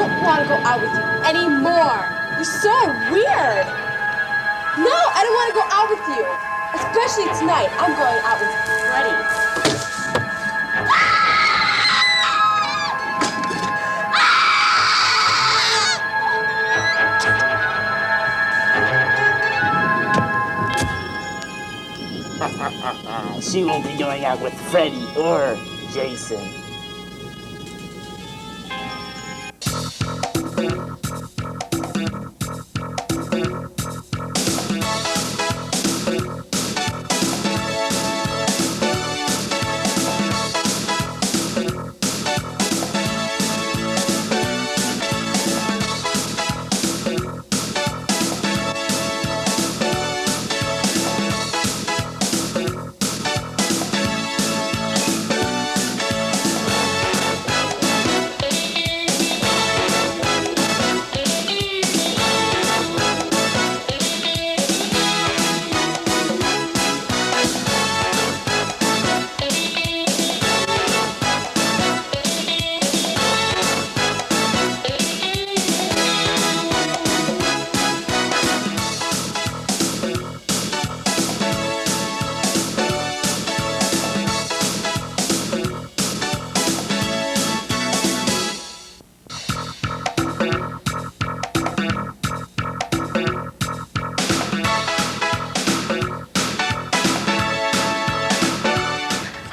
don't want to go out with you anymore. You're so weird. No, I don't want to go out with you. Especially tonight. I'm going out with Freddie. She won't be going out with Freddie or Jason.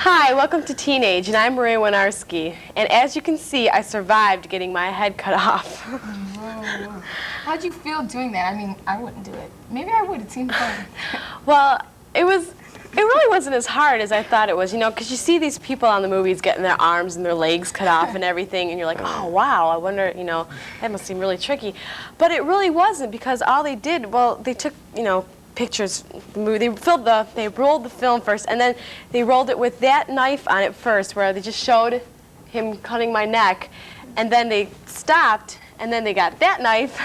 Hi, welcome to Teenage, and I'm Maria Winarski. And as you can see, I survived getting my head cut off. Whoa. How'd you feel doing that? I mean, I wouldn't do it. Maybe I would. It seemed fun. Well, it really wasn't as hard as I thought it was, you know, because you see these people on the movies getting their arms and their legs cut off and everything, and you're like, oh, wow, I wonder, you know, that must seem really tricky. But it really wasn't, because all they did, well, they took, you know, pictures, they rolled the film first, and then they rolled it with that knife on it first, where they just showed him cutting my neck, and then they stopped, and then they got that knife,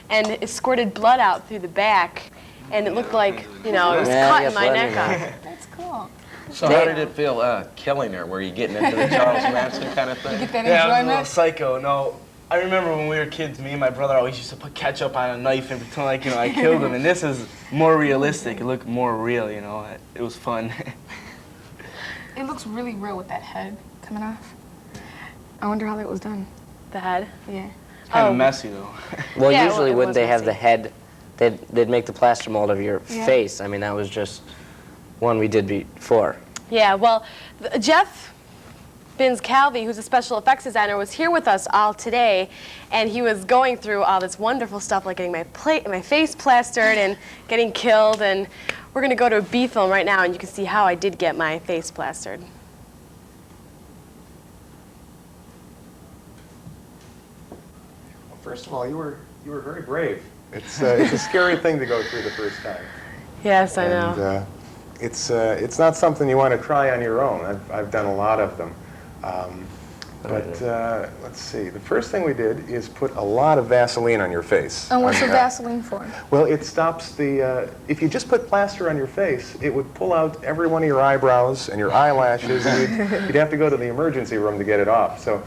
and it squirted blood out through the back, and it looked like, you know, it was cutting my neck off. That's cool. So how did it feel killing her? Were you getting into the Charles Manson kind of thing? You get that Yeah, I was a enjoyment? little psycho. No, I remember when we were kids, me and my brother always used to put ketchup on a knife and pretend like, you know, I killed him. And this is more realistic. It looked more real, you know. It was fun. It looks really real with that head coming off. I wonder how that was done. The head? Yeah. Kind of messy, though. Well, Yeah, usually it when was they have messy. the head, they'd make the plaster mold of your Yeah. face. I mean, that was just one we did before. Yeah, well, Geoff Binns-Calvey, who's a special effects designer, was here with us all today, and he was going through all this wonderful stuff, like getting my face plastered and getting killed, and we're going to go to a B film right now, and you can see how I did get my face plastered. Well, first of all, you were very brave. It's a scary thing to go through the first time. Yes, I know. And it's not something you want to try on your own. I've done a lot of them. Let's see. The first thing we did is put a lot of Vaseline on your face. And what's the Vaseline for? Well, it stops the, if you just put plaster on your face, it would pull out every one of your eyebrows and your eyelashes, and you'd have to go to the emergency room to get it off. So,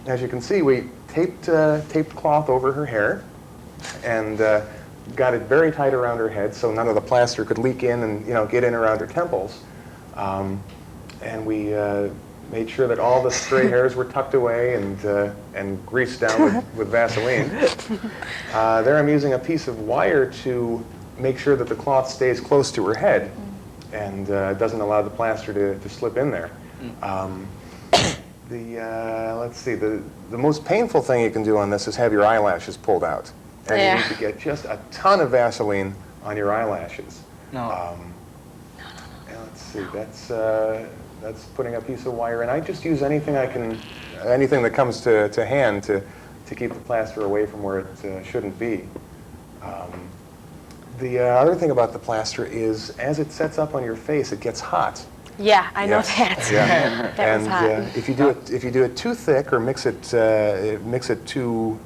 as you can see, we taped cloth over her hair, and got it very tight around her head so none of the plaster could leak in and, you know, get in around her temples. And we made sure that all the stray hairs were tucked away and greased down with Vaseline. There I'm using a piece of wire to make sure that the cloth stays close to her head and doesn't allow the plaster to slip in there. Let's see, the most painful thing you can do on this is have your eyelashes pulled out. And you need to get just a ton of Vaseline on your eyelashes. No. And let's see, that's putting a piece of wire in. I just use anything anything that comes to hand to keep the plaster away from where it shouldn't be. The other thing about the plaster is, as it sets up on your face, it gets hot. Yeah, I know Yes. that. Yeah. That was hot. If you do it too thick or mix it too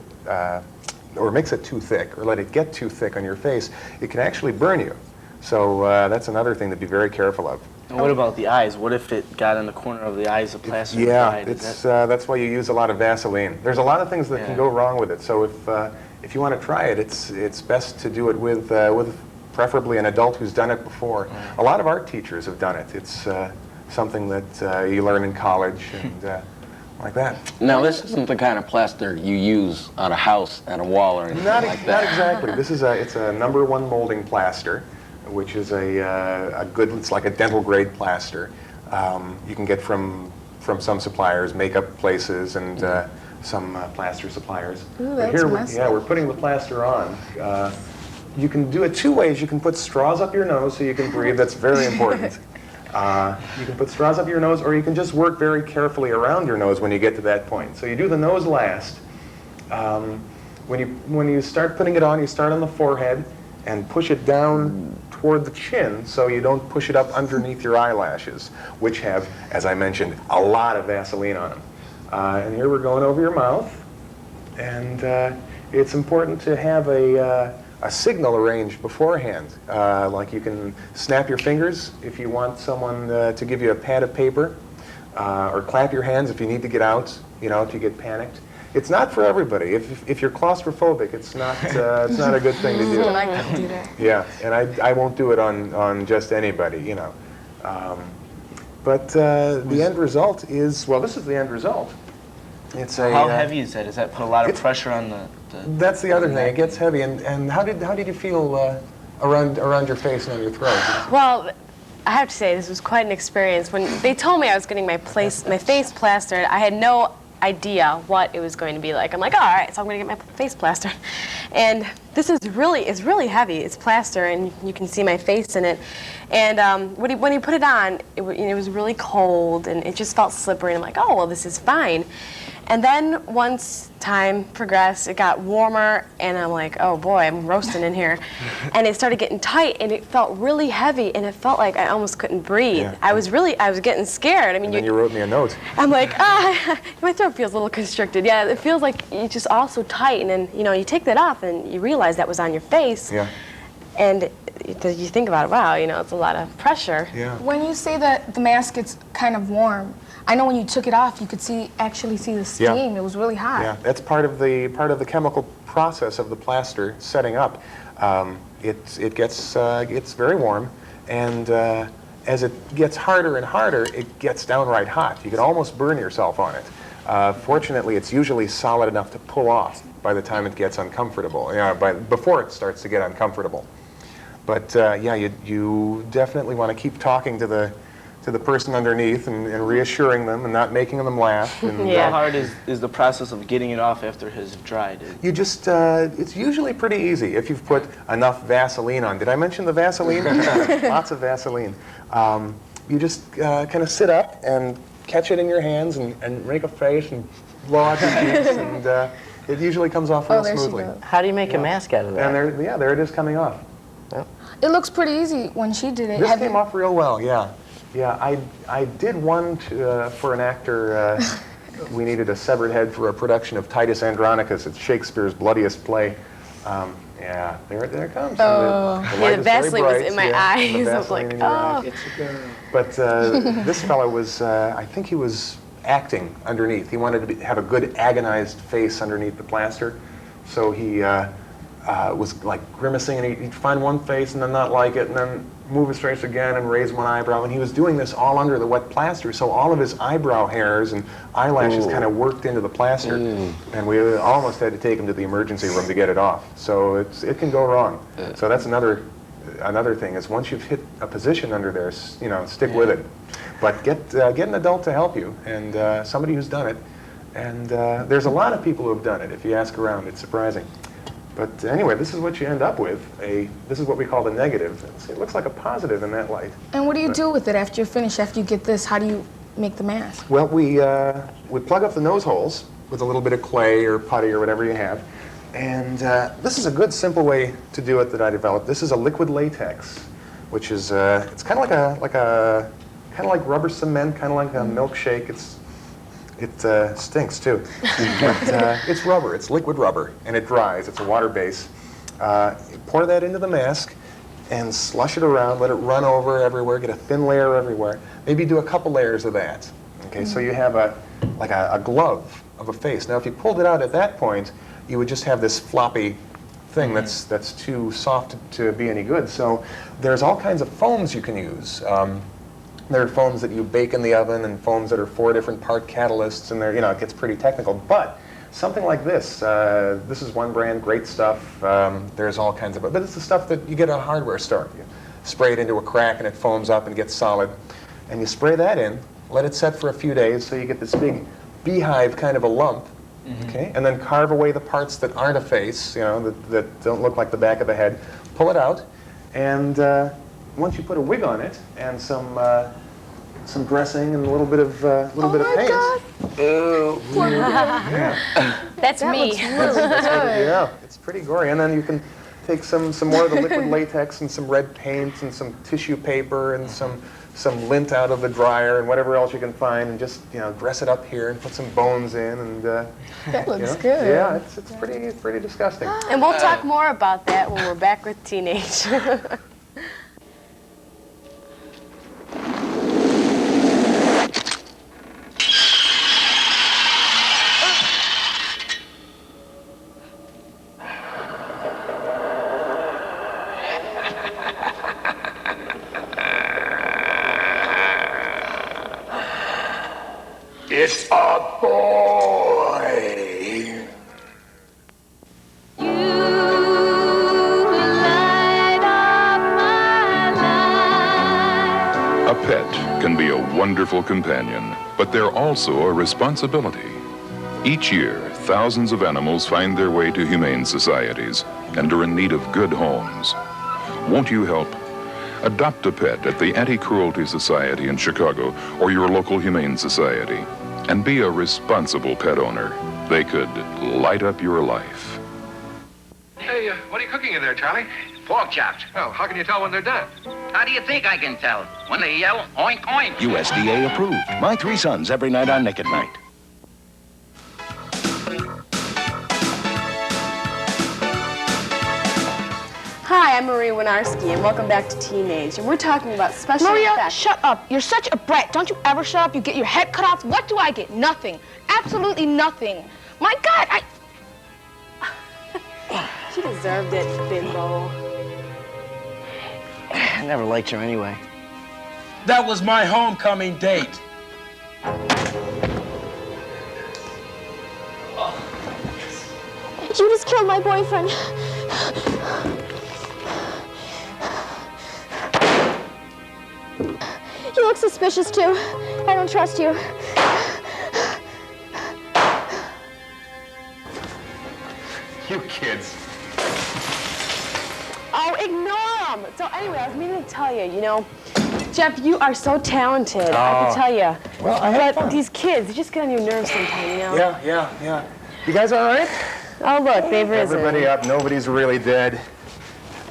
thick or let it get too thick on your face, it can actually burn you. So that's another thing to be very careful of. And what about the eyes? What if it got in the corner of the eyes of plaster? Yeah, and dried? that's why you use a lot of Vaseline. There's a lot of things that can go wrong with it. So if you want to try it, it's best to do it with preferably an adult who's done it before. A lot of art teachers have done it. It's something that you learn in college and like that. Now, this isn't the kind of plaster you use on a house and a wall or anything like that. Not exactly. This is it's a #1 molding plaster, which is a good. It's like a dental grade plaster. You can get from some suppliers, makeup places, and some plaster suppliers. Ooh, But that's here, messy. we're putting the plaster on. You can do it two ways. You can put straws up your nose so you can breathe. That's very important. You can put straws up your nose, or you can just work very carefully around your nose when you get to that point. So you do the nose last. When you start putting it on, you start on the forehead and push it down toward the chin so you don't push it up underneath your eyelashes, which have, as I mentioned, a lot of Vaseline on them. And here we're going over your mouth. And it's important to have a signal arranged beforehand. Like you can snap your fingers if you want someone to give you a pad of paper, or clap your hands if you need to get out, if you get panicked. It's not for everybody. If you're claustrophobic, it's not a good thing to do. I couldn't do that. Yeah, and I won't do it on just anybody, But the end result is, well, this is the end result. It's a, How heavy is that? Does that put a lot of pressure on the That's the other thing. It gets heavy. And how did you feel around your face and on your throat? Well, I have to say this was quite an experience. When they told me I was getting my face plastered, I had no idea what it was going to be like. I'm like, oh, all right, so I'm going to get my face plastered. And this is really heavy. It's plaster, and you can see my face in it. And when he put it on, it was really cold, and it just felt slippery. And I'm like, oh, well, this is fine. And then once time progressed, it got warmer, and I'm like, oh boy, I'm roasting in here. And it started getting tight, and it felt really heavy, and it felt like I almost couldn't breathe. Yeah. I was getting scared. I mean, And then you wrote me a note. I'm like, my throat feels a little constricted. Yeah, it feels like it's just all so tight, and then, you take that off, and you realize that was on your face. Yeah. And you think about it, wow, it's a lot of pressure. Yeah. When you say that the mask gets kind of warm, I know when you took it off, you could actually see the steam. Yeah. It was really hot. Yeah, that's part of the chemical process of the plaster setting up. It gets very warm, and as it gets harder and harder, it gets downright hot. You can almost burn yourself on it. Fortunately, it's usually solid enough to pull off by the time it gets uncomfortable. Before it starts to get uncomfortable. But yeah, you definitely want to keep talking to the person underneath and reassuring them and not making them laugh. And, Yeah. How hard is the process of getting it off after it has dried? You just, it's usually pretty easy if you've put enough Vaseline on. Did I mention the Vaseline? Lots of Vaseline. You just kind of sit up and catch it in your hands and make a face and blow out your cheeks, and it usually comes off real there she smoothly. goes. How do you make a mask out of that? And there it is coming off. It looks pretty easy when she did it. This Have came you- off real well, yeah. Yeah, I did one for an actor. We needed a severed head for a production of Titus Andronicus. It's Shakespeare's bloodiest play. Yeah, there it comes. Oh. light Yeah, the is very Vaseline was bright, in my the eyes. I was Vaseline like, in your oh. eye. But this fellow was, I think he was acting underneath. He wanted to have a good agonized face underneath the plaster. So he was like grimacing, and he'd find one face and then not like it, and then move his face again and raise one eyebrow. And he was doing this all under the wet plaster, so all of his eyebrow hairs and eyelashes kind of worked into the plaster. And we almost had to take him to the emergency room to get it off. So it can go wrong. So that's another thing, is once you've hit a position under there, stick with it. But get an adult to help you, and somebody who's done it. And there's a lot of people who have done it. If you ask around, it's surprising. But anyway, this is what you end up with. This is what we call the negative. It looks like a positive in that light. And what do you do with it after you're finished? After you get this, how do you make the mask? Well, we plug up the nose holes with a little bit of clay or putty or whatever you have. And this is a good, simple way to do it that I developed. This is a liquid latex, which is it's kind of like rubber cement, kind of like a milkshake. It stinks too, but it's rubber. It's liquid rubber, and it dries. It's a water base. You pour that into the mask, and slush it around, let it run over everywhere, get a thin layer everywhere. Maybe do a couple layers of that. Okay, so you have like a glove of a face. Now, if you pulled it out at that point, you would just have this floppy thing that's too soft to be any good. So there's all kinds of foams you can use. There are foams that you bake in the oven and foams that are 4 different part catalysts, and they're, it gets pretty technical. But something like this, this is one brand, great stuff. There's all kinds of it, but it's the stuff that you get at a hardware store. You spray it into a crack and it foams up and gets solid. And you spray that in, let it set for a few days so you get this big beehive kind of a lump. Okay, and then carve away the parts that aren't a face, that don't look like the back of the head. Pull it out, and once you put a wig on it and some dressing and a little bit of paint. God. Oh, yeah. That's me. Yeah, it's pretty gory. And then you can take some more of the liquid latex and some red paint and some tissue paper and some lint out of the dryer and whatever else you can find, and just dress it up here and put some bones in, and That looks good. Yeah, it's pretty disgusting. And we'll talk more about that when we're back with Teenage. It's a boy. A pet can be a wonderful companion, but they're also a responsibility. Each year, thousands of animals find their way to humane societies and are in need of good homes. Won't you help? Adopt a pet at the Anti-Cruelty Society in Chicago or your local humane society, and be a responsible pet owner. They could light up your life. Hey, what are you cooking in there, Charlie? Pork chops. Well, how can you tell when they're done? How do you think I can tell? When they yell, oink, oink. USDA approved. My 3 sons every night on Nick at Night. Hi, I'm Marie Winarski, and welcome back to Teenage. And we're talking about special Maria, effects. shut up. You're such a brat. Don't you ever shut up. You get your head cut off. What do I get? Nothing. Absolutely nothing. My God, She deserved it, bimbo. I never liked her anyway. That was my homecoming date. You just killed my boyfriend. You look suspicious, too. I don't trust you. You kids. Oh, ignore them. So anyway, I was meaning to tell you, Geoff, you are so talented. I can tell you. Well, I had But fun. these kids, they just get on your nerves sometimes, Yeah. You guys all right? Oh, look, they've risen. Everybody up. Nobody's really dead.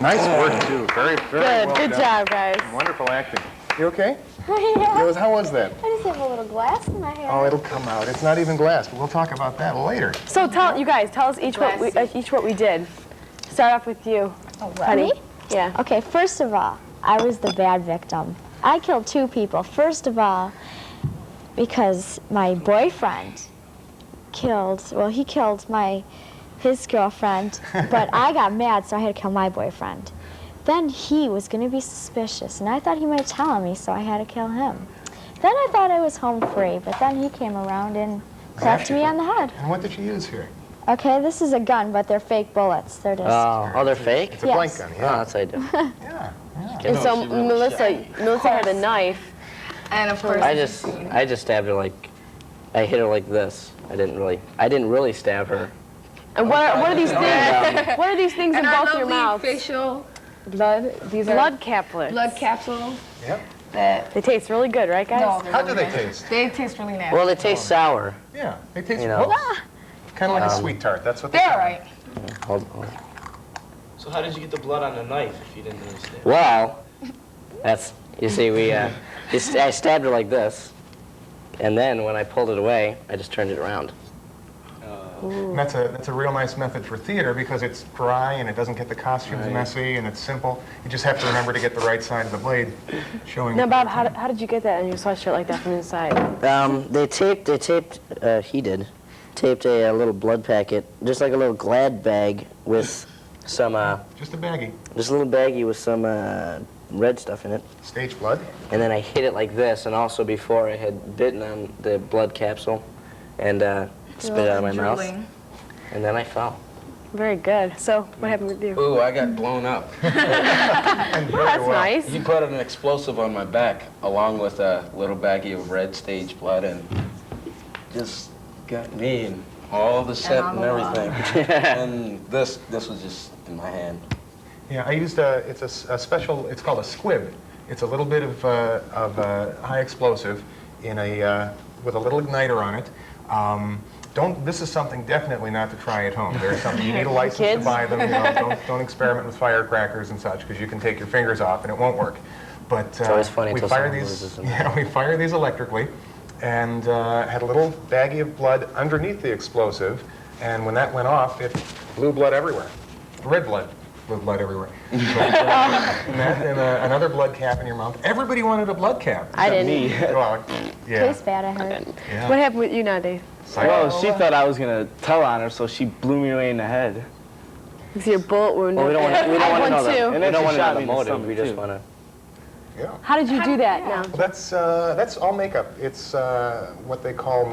Nice work, too. Very Good, well good done. job, guys. Wonderful acting. You okay? Yeah. How was that? I just have a little glass in my hair. Oh, it'll come out. It's not even glass, but we'll talk about that later. So tell us each what we did. Start off with you, honey. Me? Yeah. Okay, first of all, I was the bad victim. I killed 2 people. First of all, because my boyfriend killed his girlfriend, but I got mad, so I had to kill my boyfriend. Then he was going to be suspicious, and I thought he might tell on me, so I had to kill him. Then I thought I was home free, but then he came around and cracked me on the head. And what did you use here? Okay, this is a gun, but they're fake bullets. They're just... Oh, they're fake? It's a Yes. blank gun, Oh, yeah. that's what I do. Yeah. And so Melissa had a knife. and of course, I just stabbed her I hit her like this. I didn't really stab her. And what are these things? What are these things in and our both your lovely mouths? facial blood. These are Blood caplets. blood capsules. Yep. That They taste really good, right, guys? no, they're How do really they bad. taste? They taste really nasty. Well, they taste sour. Yeah, they taste You know. kind of like a sweet tart. That's what they They're call all it. right. Hold. So how did you get the blood on the knife if you didn't understand? Well, you see, I stabbed her like this, and then when I pulled it away, I just turned it around. And that's a real nice method for theater because it's dry and it doesn't get the costumes messy and it's simple. You just have to remember to get the right side of the blade showing. Now, Bob, how did you get that in your sweatshirt like that from inside? They taped, he did, taped a little blood packet, just like a little Glad bag with some, just a baggie. Just a little baggie with some red stuff in it. Stage blood. And then I hit it like this, and also before I had bitten on the blood capsule and spit it out of my mouth. And then I fell. Very good. So, what happened with you? Ooh, I got blown up. Well, that's nice. He put an explosive on my back, along with a little baggie of red stage blood, and just got me and all the set and everything. And this was just in my hand. Yeah, I used it's a special. It's called a squib. It's a little bit of high explosive in a with a little igniter on it. This is something definitely not to try at home. There's something you need a license to buy them. You know, don't experiment with firecrackers and such because you can take your fingers off and it won't work. But it's always funny we fire these. Yeah, we fire these electrically, and had a little baggie of blood underneath the explosive, and when that went off, it blew blood everywhere, red blood. Blew blood everywhere. But, and another blood cap in your mouth. Everybody wanted a blood cap. I didn't. Me. Well, yeah. Tastes bad, I heard. Yeah. What happened with you now, Dave? Well, she thought I was going to tell on her, so she blew me away in the head. Is your bullet wound? Well, we don't want to know And we then don't she want to shot know me the in the motive. stomach, We just too. want to. Yeah. How did you do that now? Well, that's all makeup. It's what they call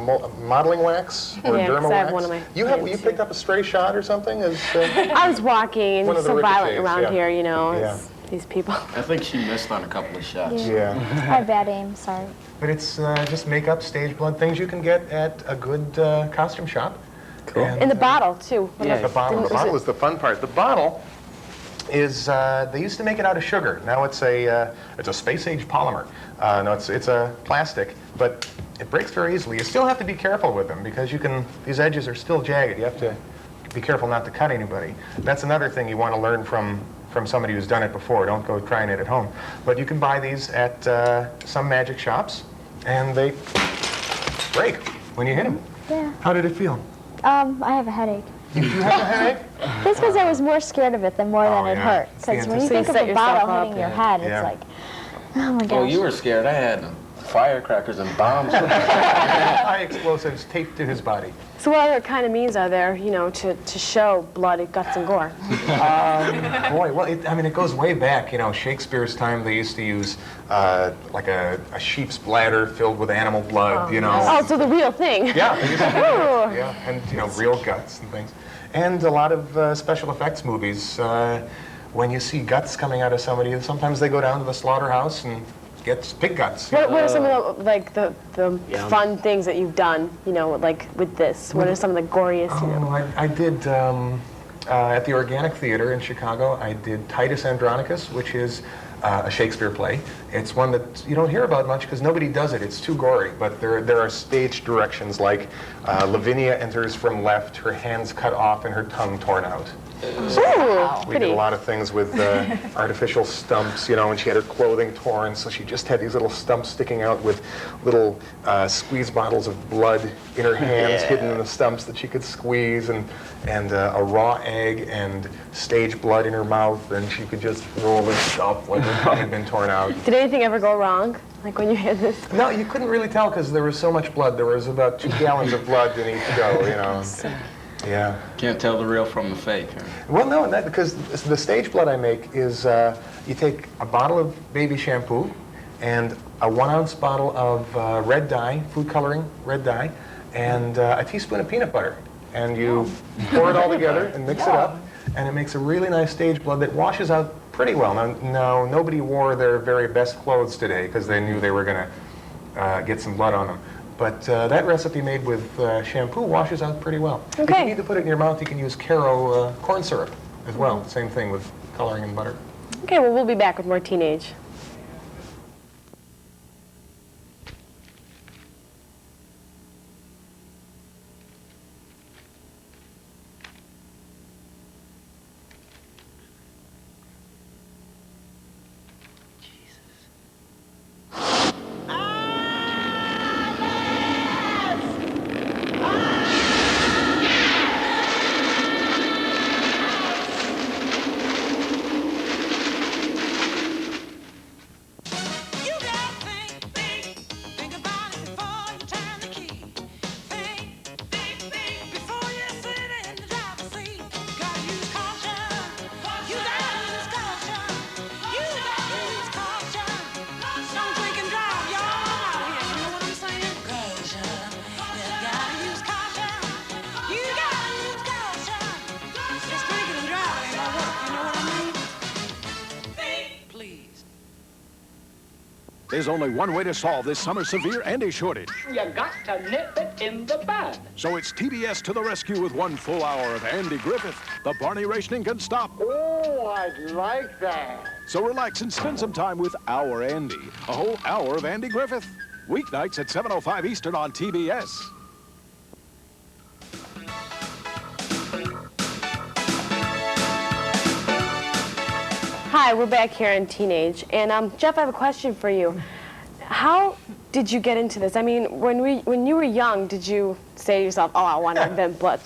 modeling wax or Yeah, 'cause derma I have wax. one of my You hands, picked up a stray shot or something? I was walking and One of it's the so violent ricochets, around yeah. here, you know. Yeah. It's these people. I think she missed on a couple of shots. Yeah. I have bad aim, sorry. But it's just makeup, stage blood, things you can get at a good costume shop. Cool. In the bottle, too. Yeah, the bottle is the fun part. The bottle is, they used to make it out of sugar. Now it's a space-age polymer. No, it's a plastic, but it breaks very easily. You still have to be careful with them because these edges are still jagged. You have to be careful not to cut anybody. That's another thing you want to learn from somebody who's done it before. Don't go trying it at home. But you can buy these at some magic shops, and they break when you hit them. Yeah. How did it feel? I have a headache. You have a headache? Just because I was more scared of it than more than it yeah. hurt. Because when you So you think of set a bottle yourself up, hitting your head, it's like, oh my gosh. Oh, you were scared. I had firecrackers and bombs. High explosives taped to his body. So what other kind of means are there, you know, to show blood, guts, and gore? Boy, well, it goes way back. You know, Shakespeare's time, they used to use like a sheep's bladder filled with animal blood, you know. Oh, so the real thing. Yeah, they used to do that. Yeah, and, you know, real guts and things. And a lot of special effects movies, when you see guts coming out of somebody, sometimes they go down to the slaughterhouse and get pig guts. What are some of the fun things that you've done, you know, like with this? What are some of the goriest, you know? I did, at the Organic Theater in Chicago, I did Titus Andronicus, which is a Shakespeare play. It's one that you don't hear about much because nobody does it. It's too gory, but there are stage directions like Lavinia enters from left, her hands cut off and her tongue torn out. So we did a lot of things with artificial stumps, you know, and she had her clothing torn, so she just had these little stumps sticking out with little squeeze bottles of blood in her hands hidden in the stumps that she could squeeze, and a raw egg and stage blood in her mouth, and she could just roll and stuff like her tongue had been torn out. Did anything ever go wrong, like when you had this? No, you couldn't really tell because there was so much blood. There was about 2 gallons of blood in each go, you know. Yeah. Can't tell the real from the fake. Huh? Well, no, because the stage blood I make is you take a bottle of baby shampoo and a 1-ounce bottle of red dye, food coloring red dye, and a teaspoon of peanut butter. And you pour it all together and mix it up, and it makes a really nice stage blood that washes out pretty well. Now nobody wore their very best clothes today because they knew they were going to get some blood on them. But that recipe made with shampoo washes out pretty well. Okay. If you need to put it in your mouth, you can use Caro corn syrup as well. Same thing with coloring and butter. Okay, well, we'll be back with more Teenage. There's only one way to solve this summer's severe Andy shortage. You got to nip it in the bud. So it's TBS to the rescue with 1 full hour of Andy Griffith. The Barney rationing can stop. Oh, I'd like that. So relax and spend some time with our Andy. A whole hour of Andy Griffith. Weeknights at 7:05 Eastern on TBS. Hi, we're back here in Teenage, and Geoff, I have a question for you. How did you get into this? I mean, when you were young, did you say to yourself, "Oh, I want to invent blood,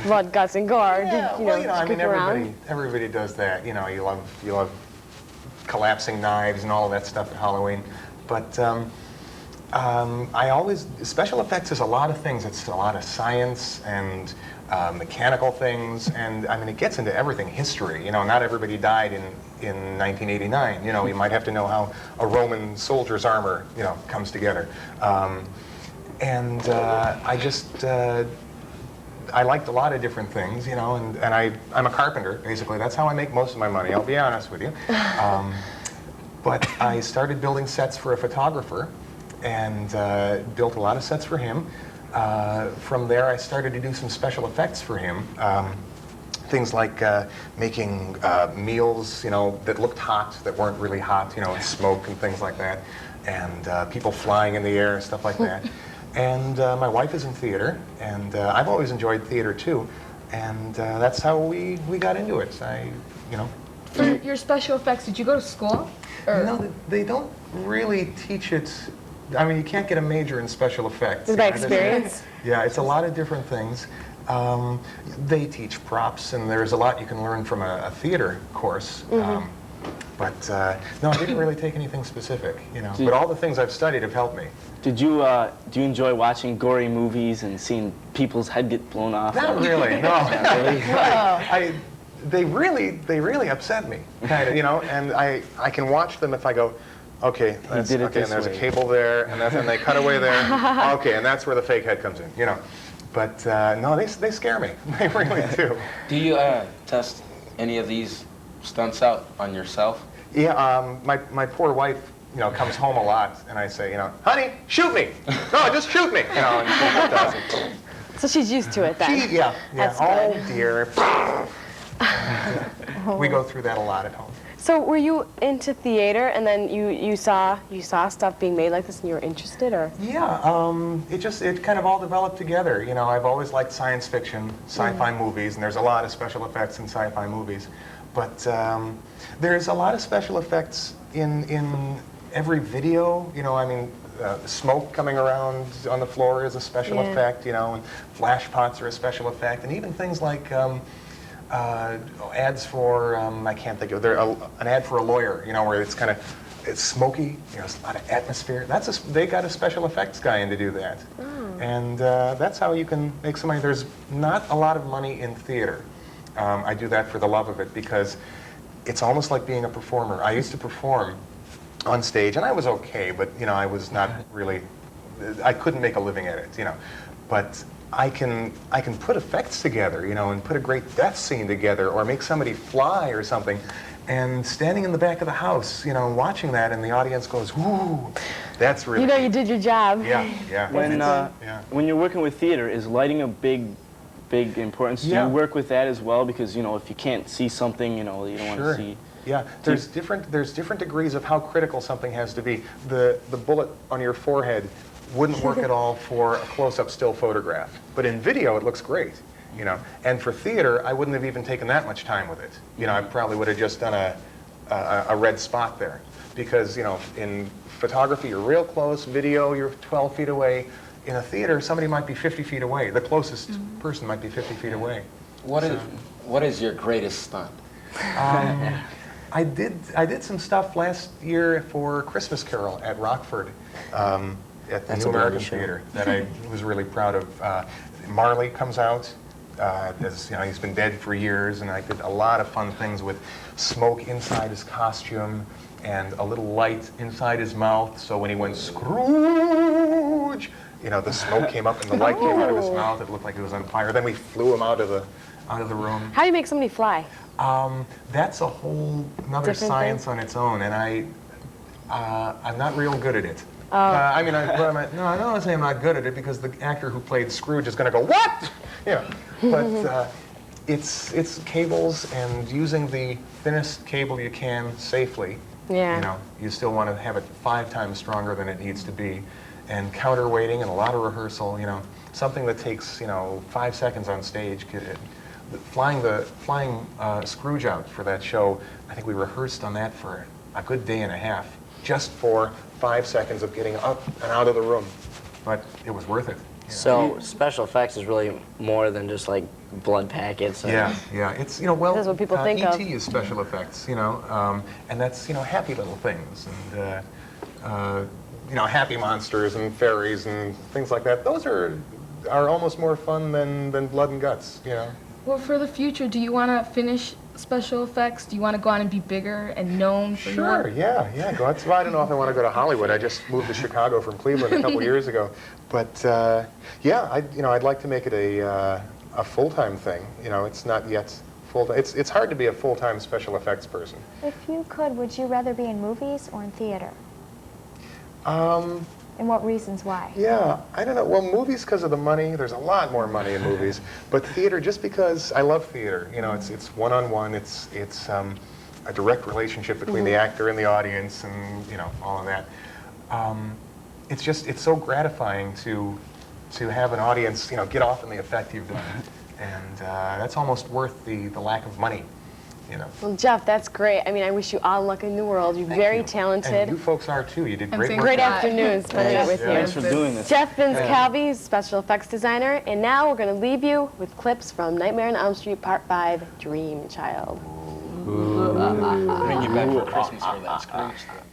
blood, guts, and gore"? Yeah, Did, well, I mean, around? everybody does that. You love collapsing knives and all of that stuff at Halloween, but special effects is a lot of things. It's a lot of science and mechanical things, and I mean, it gets into everything. History, not everybody died in 1989. You might have to know how a Roman soldier's armor, comes together. I liked a lot of different things, and I'm a carpenter, basically. That's how I make most of my money, I'll be honest with you. But I started building sets for a photographer, and built a lot of sets for him. From there, I started to do some special effects for him. Things like making meals, that looked hot, that weren't really hot, and smoke and things like that, and people flying in the air, stuff like that. And my wife is in theater, and I've always enjoyed theater too, and that's how we got into it. For your special effects, did you go to school? Or? No, they don't really teach it. I mean, you can't get a major in special effects. Is that experience? Yeah, it's a lot of different things. They teach props, and there's a lot you can learn from a theater course. Mm-hmm. But no, I didn't really take anything specific, But all the things I've studied have helped me. Do you enjoy watching gory movies and seeing people's head get blown off? Not really, no. They really upset me, kind of, and I can watch them if I go, okay, and there's a cable there, and then they cut away there. Okay, and that's where the fake head comes in, But no, they scare me. They really do. Do you test any of these stunts out on yourself? Yeah, my poor wife, comes home a lot, and I say, honey, shoot me. No, just shoot me. And she doesn't. So she's used to it then. Yeah. That's Oh good. dear. We go through that a lot at home. So were you into theater, and then you saw stuff being made like this, and you were interested, or? Yeah, it kind of all developed together. I've always liked science fiction, sci-fi movies, and there's a lot of special effects in sci-fi movies. But there's a lot of special effects in every video. Smoke coming around on the floor is a special effect. And flash pots are a special effect, and even things like. Ads for, I can't think of, an ad for a lawyer, where it's smoky, there's a lot of atmosphere. They got a special effects guy in to do that. And that's how you can make some money. There's not a lot of money in theater. I do that for the love of it because it's almost like being a performer. I used to perform on stage, and I was okay, but I was not really, I couldn't make a living at it, But I can put effects together, and put a great death scene together, or make somebody fly or something, and standing in the back of the house, watching that, and the audience goes, "Ooh, that's really." You did your job. Yeah. When you're working with theater, is lighting a big importance? Do you work with that as well? Because if you can't see something, you don't want to see. Yeah, there's different degrees of how critical something has to be. The bullet on your forehead wouldn't work at all for a close-up still photograph. But in video, it looks great, And for theater, I wouldn't have even taken that much time with it. I probably would have just done a red spot there. Because, in photography, you're real close. Video, you're 12 feet away. In a theater, somebody might be 50 feet away. The closest person might be 50 feet away. What is your greatest stunt? I did some stuff last year for Christmas Carol at Rockford. At the New American Theater that I was really proud of. Marley comes out. He's been dead for years, and I did a lot of fun things with smoke inside his costume and a little light inside his mouth. So when he went Scrooge, the smoke came up and the light came out of his mouth. It looked like it was on fire. Then we flew him out of the room. How do you make somebody fly? That's a whole another science on its own, and I'm not real good at it. Oh. I mean, I don't want to say I'm not good at it because the actor who played Scrooge is going to go, what? Yeah, but it's cables and using the thinnest cable you can safely. Yeah. You know, you still want to have it 5 times stronger than it needs to be, and counterweighting and a lot of rehearsal. You know, something that takes 5 seconds on stage. Flying Scrooge out for that show, I think we rehearsed on that for a good day and a half, just for 5 seconds of getting up and out of the room. But it was worth it. Yeah. So special effects is really more than just like blood packets. And Yeah. It's well. That's what people think of. E.T. is special effects, and that's happy little things and happy monsters and fairies and things like that. Those are almost more fun than blood and guts, Well, for the future, do you want to finish special effects? Do you want to go on and be bigger and known for your Sure, work? yeah. Go out. I don't know if I want to go to Hollywood. I just moved to Chicago from Cleveland a couple years ago. But I'd like to make it a full-time thing. It's not yet full-time. It's hard to be a full-time special effects person. If you could, would you rather be in movies or in theater? And what reasons why? Yeah, I don't know. Well, movies because of the money. There's a lot more money in movies. But theater, just because I love theater. It's one-on-one. It's a direct relationship between the actor and the audience, and all of that. It's so gratifying to have an audience get off in the effect you've done, and that's almost worth the lack of money. Well, Geoff, that's great. I mean, I wish you all luck in the world. You're very talented. And you folks are too. You did great work. Great afternoon spending it with you. Thanks for doing this. Geoff Binns-Calvey, special effects designer, and now we're going to leave you with clips from Nightmare on Elm Street Part 5, Dream Child. Bring you back for Christmas for that Scrooge thing.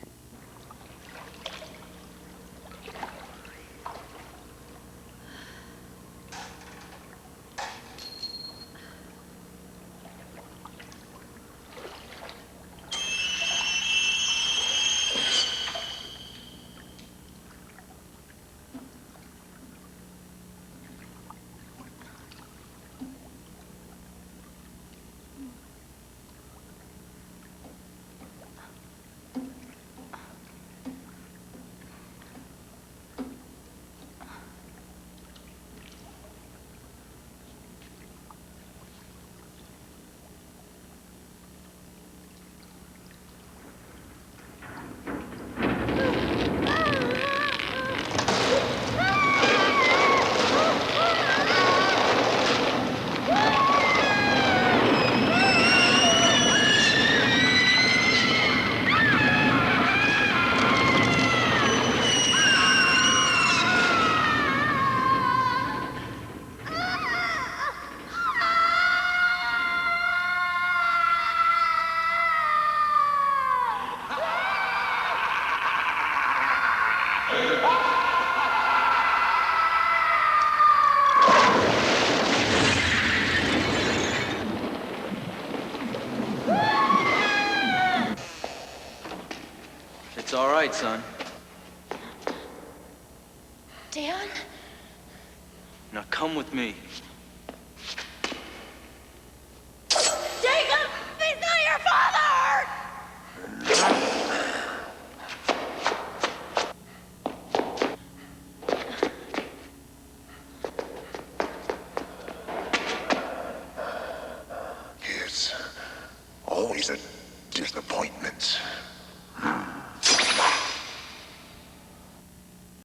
It's all right, son. Dan? Now come with me. Jacob! He's not your father! It's always a disappointment.